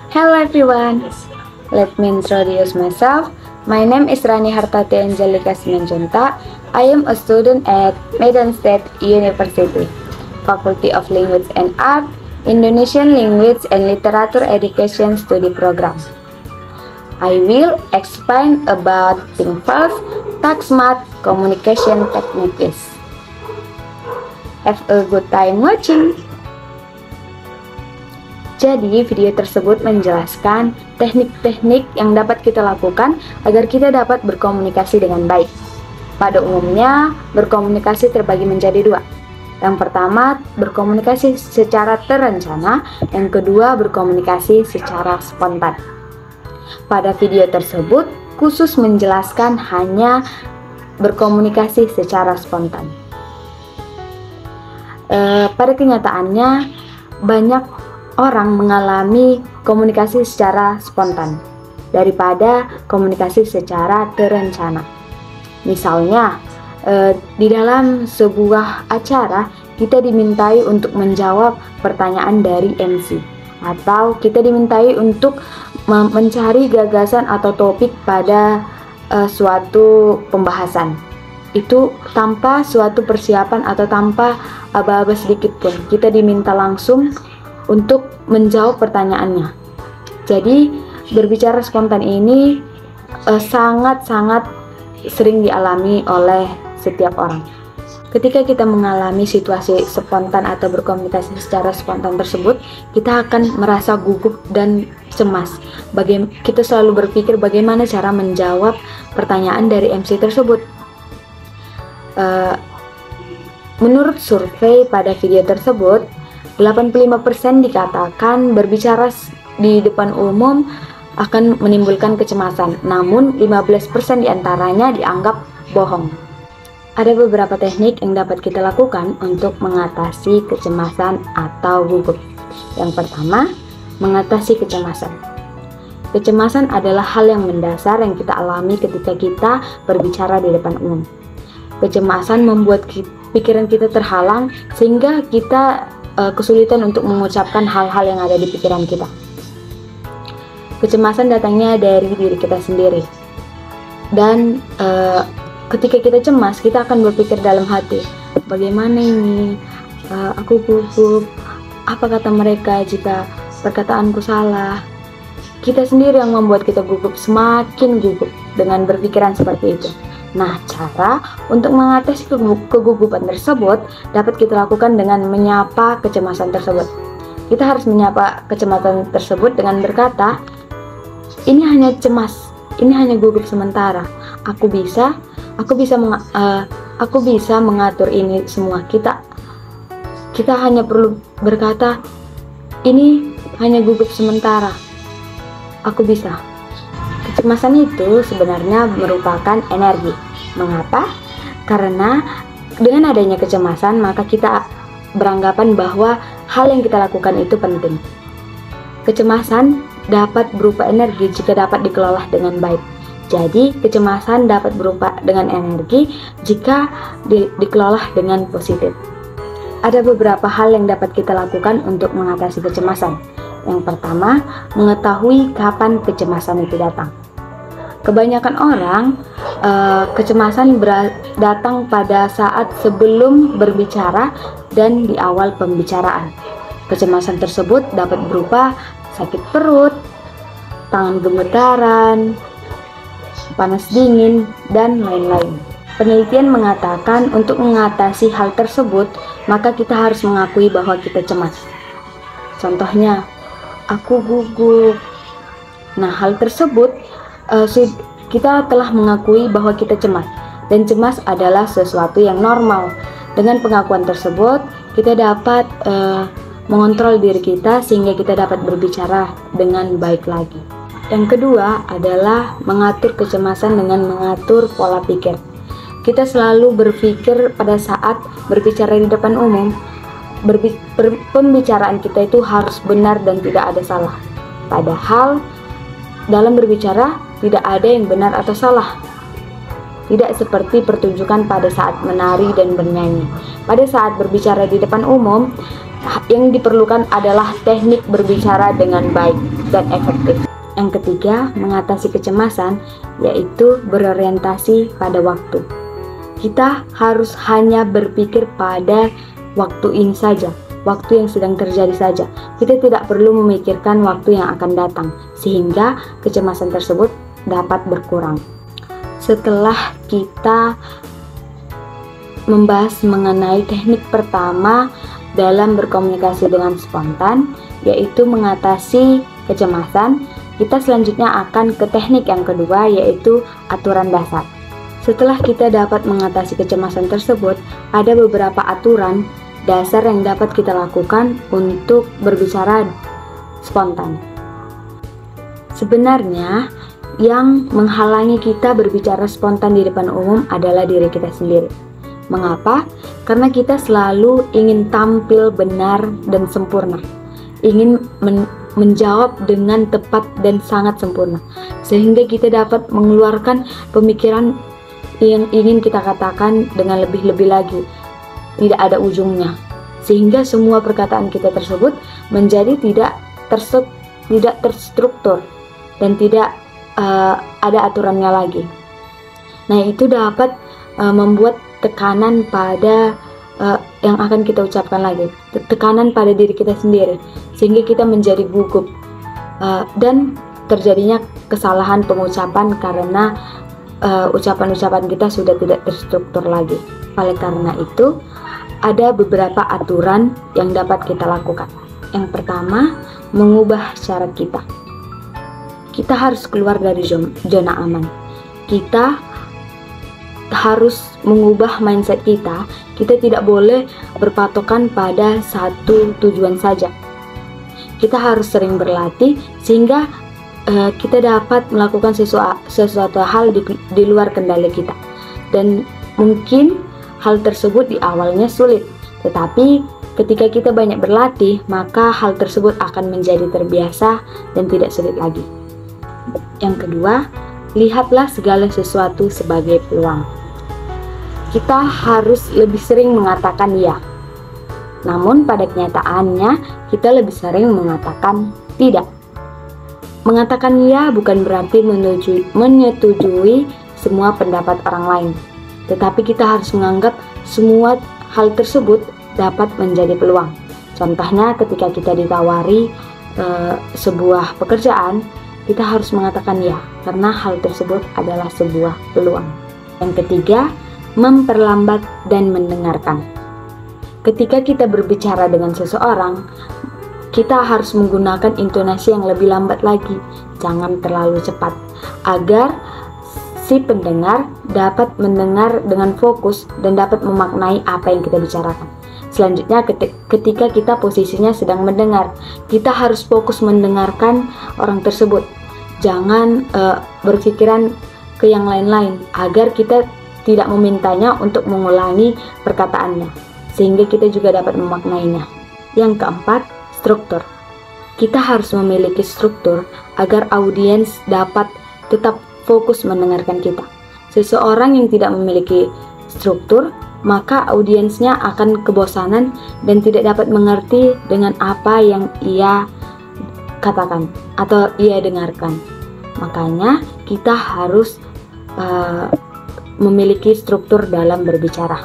Hello everyone, let me introduce myself. My name is Rani Hartati Angelika Simanjunta. I am a student at Medan State University, Faculty of Language and Art, Indonesian Language and Literature Education Study Program. I will explain about Think Fast, Talk Smart, Communication Techniques. Have a good time watching. Jadi, video tersebut menjelaskan teknik-teknik yang dapat kita lakukan agar kita dapat berkomunikasi dengan baik. Pada umumnya, berkomunikasi terbagi menjadi dua. Yang pertama, berkomunikasi secara terencana. Yang kedua, berkomunikasi secara spontan. Pada video tersebut, khusus menjelaskan hanya berkomunikasi secara spontan. Pada kenyataannya, banyak orang mengalami komunikasi secara spontan daripada komunikasi secara terencana. Misalnya, di dalam sebuah acara kita dimintai untuk menjawab pertanyaan dari MC, atau kita dimintai untuk mencari gagasan atau topik pada suatu pembahasan. Itu tanpa suatu persiapan atau tanpa aba-aba sedikit pun, kita diminta langsung untuk menjawab pertanyaannya. Jadi, berbicara spontan ini sangat-sangat sering dialami oleh setiap orang. Ketika kita mengalami situasi spontan atau berkomunikasi secara spontan tersebut, kita akan merasa gugup dan cemas. Kita selalu berpikir bagaimana cara menjawab pertanyaan dari MC tersebut. Menurut survei pada video tersebut, 85% dikatakan berbicara di depan umum akan menimbulkan kecemasan, namun 15% diantaranya dianggap bohong. Ada beberapa teknik yang dapat kita lakukan untuk mengatasi kecemasan atau gugup. Yang pertama, mengatasi kecemasan. Kecemasan adalah hal yang mendasar yang kita alami ketika kita berbicara di depan umum. Kecemasan membuat pikiran kita terhalang sehingga kita kesulitan untuk mengucapkan hal-hal yang ada di pikiran kita. Kecemasan datangnya dari diri kita sendiri. Dan ketika kita cemas, kita akan berpikir dalam hati, bagaimana ini? Aku gugup. Apa kata mereka jika perkataanku salah? Kita sendiri yang membuat kita gugup, semakin gugup dengan berpikiran seperti itu. Nah, cara untuk mengatasi kegugupan tersebut dapat kita lakukan dengan menyapa kecemasan tersebut. Kita harus menyapa kecemasan tersebut dengan berkata, ini hanya cemas, ini hanya gugup sementara. Aku bisa mengatur ini semua. Kita hanya perlu berkata, ini hanya gugup sementara. Aku bisa. Kecemasan itu sebenarnya merupakan energi. Mengapa? Karena dengan adanya kecemasan, maka kita beranggapan bahwa hal yang kita lakukan itu penting. Kecemasan dapat berupa energi jika dapat dikelola dengan baik. Jadi, kecemasan dapat berupa dengan energi jika dikelola dengan positif. Ada beberapa hal yang dapat kita lakukan untuk mengatasi kecemasan. Yang pertama, mengetahui kapan kecemasan itu datang. Kebanyakan orang kecemasan datang pada saat sebelum berbicara dan di awal pembicaraan. Kecemasan tersebut dapat berupa sakit perut, tangan gemetaran, panas dingin, dan lain-lain. Penelitian mengatakan untuk mengatasi hal tersebut, maka kita harus mengakui bahwa kita cemas. Contohnya, aku gugup. Nah, hal tersebut kita telah mengakui bahwa kita cemas, dan cemas adalah sesuatu yang normal. Dengan pengakuan tersebut, kita dapat mengontrol diri kita sehingga kita dapat berbicara dengan baik lagi. Yang kedua adalah mengatur kecemasan dengan mengatur pola pikir. Kita selalu berpikir pada saat berbicara di depan umum, pembicaraan kita itu harus benar dan tidak ada salah. Padahal dalam berbicara tidak ada yang benar atau salah. Tidak seperti pertunjukan pada saat menari dan bernyanyi. Pada saat berbicara di depan umum, Yang diperlukan adalah teknik berbicara dengan baik dan efektif. Yang ketiga, mengatasi kecemasan, yaitu berorientasi pada waktu. Kita harus hanya berpikir pada waktu ini saja, waktu yang sedang terjadi saja. Kita tidak perlu memikirkan waktu yang akan datang, sehingga kecemasan tersebut dapat berkurang. Setelah kita membahas mengenai teknik pertama dalam berkomunikasi dengan spontan, yaitu mengatasi kecemasan, kita selanjutnya akan ke teknik yang kedua, yaitu aturan dasar. Setelah kita dapat mengatasi kecemasan tersebut, ada beberapa aturan dasar yang dapat kita lakukan untuk berbicara spontan. Sebenarnya, yang menghalangi kita berbicara spontan di depan umum adalah diri kita sendiri. Mengapa? Karena kita selalu ingin tampil benar dan sempurna, ingin menjawab dengan tepat dan sangat sempurna, sehingga kita dapat mengeluarkan pemikiran yang ingin kita katakan dengan lebih-lebih lagi, tidak ada ujungnya, sehingga semua perkataan kita tersebut menjadi tidak terstruktur dan tidak ada aturannya lagi. Nah, itu dapat membuat tekanan pada yang akan kita ucapkan lagi, tekanan pada diri kita sendiri, sehingga kita menjadi gugup dan terjadinya kesalahan pengucapan karena ucapan-ucapan kita sudah tidak terstruktur lagi. Oleh karena itu, ada beberapa aturan yang dapat kita lakukan. Yang pertama, mengubah cara kita. Kita harus keluar dari zona aman. Kita harus mengubah mindset kita. Kita tidak boleh berpatokan pada satu tujuan saja. Kita harus sering berlatih sehingga kita dapat melakukan sesuatu hal di luar kendali kita. Dan mungkin hal tersebut di awalnya sulit, tetapi ketika kita banyak berlatih, maka hal tersebut akan menjadi terbiasa dan tidak sulit lagi. Yang kedua, lihatlah segala sesuatu sebagai peluang. Kita harus lebih sering mengatakan ya. Namun pada kenyataannya, kita lebih sering mengatakan tidak. Mengatakan ya bukan berarti menyetujui semua pendapat orang lain, tetapi kita harus menganggap semua hal tersebut dapat menjadi peluang. Contohnya ketika kita ditawari sebuah pekerjaan, kita harus mengatakan ya, karena hal tersebut adalah sebuah peluang. Yang ketiga, memperlambat dan mendengarkan. Ketika kita berbicara dengan seseorang, kita harus menggunakan intonasi yang lebih lambat lagi, jangan terlalu cepat, agar si pendengar dapat mendengar dengan fokus dan dapat memaknai apa yang kita bicarakan. Selanjutnya, ketika kita posisinya sedang mendengar, kita harus fokus mendengarkan orang tersebut. Jangan berpikiran ke yang lain-lain, agar kita tidak memintanya untuk mengulangi perkataannya, sehingga kita juga dapat memaknainya. Yang keempat, struktur. Kita harus memiliki struktur agar audiens dapat tetap fokus mendengarkan kita. Seseorang yang tidak memiliki struktur, maka audiensnya akan kebosanan dan tidak dapat mengerti dengan apa yang ia katakan atau ia dengarkan. Makanya kita harus memiliki struktur dalam berbicara.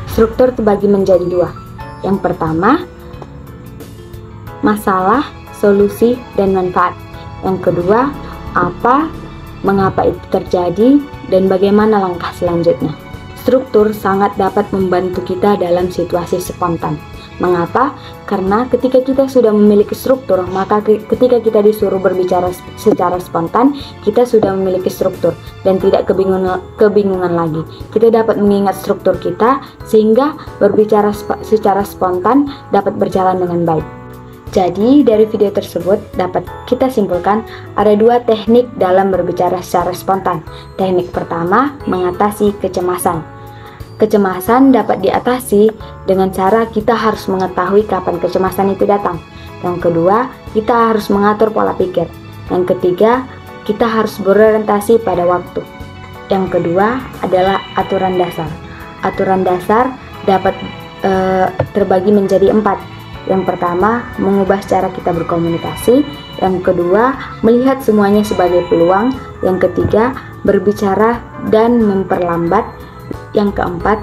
Struktur terbagi menjadi dua. Yang pertama, masalah, solusi, dan manfaat. Yang kedua, apa, mengapa itu terjadi, dan bagaimana langkah selanjutnya. Struktur sangat dapat membantu kita dalam situasi spontan. Mengapa? Karena ketika kita sudah memiliki struktur, maka ketika kita disuruh berbicara secara spontan, kita sudah memiliki struktur dan tidak kebingungan lagi. Kita dapat mengingat struktur kita sehingga berbicara secara spontan dapat berjalan dengan baik. Jadi dari video tersebut dapat kita simpulkan ada dua teknik dalam berbicara secara spontan. Teknik pertama, mengatasi kecemasan. Kecemasan dapat diatasi dengan cara kita harus mengetahui kapan kecemasan itu datang. Yang kedua, kita harus mengatur pola pikir. Yang ketiga, kita harus berorientasi pada waktu. Yang kedua adalah aturan dasar. Aturan dasar dapat terbagi menjadi 4. Yang pertama, mengubah cara kita berkomunikasi. Yang kedua, melihat semuanya sebagai peluang. Yang ketiga, berbicara dan memperlambat. Yang keempat,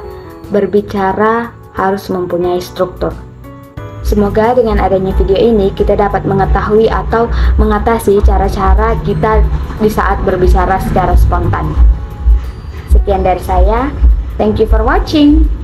berbicara harus mempunyai struktur. Semoga dengan adanya video ini kita dapat mengetahui atau mengatasi cara-cara kita di saat berbicara secara spontan. Sekian dari saya. Thank you for watching.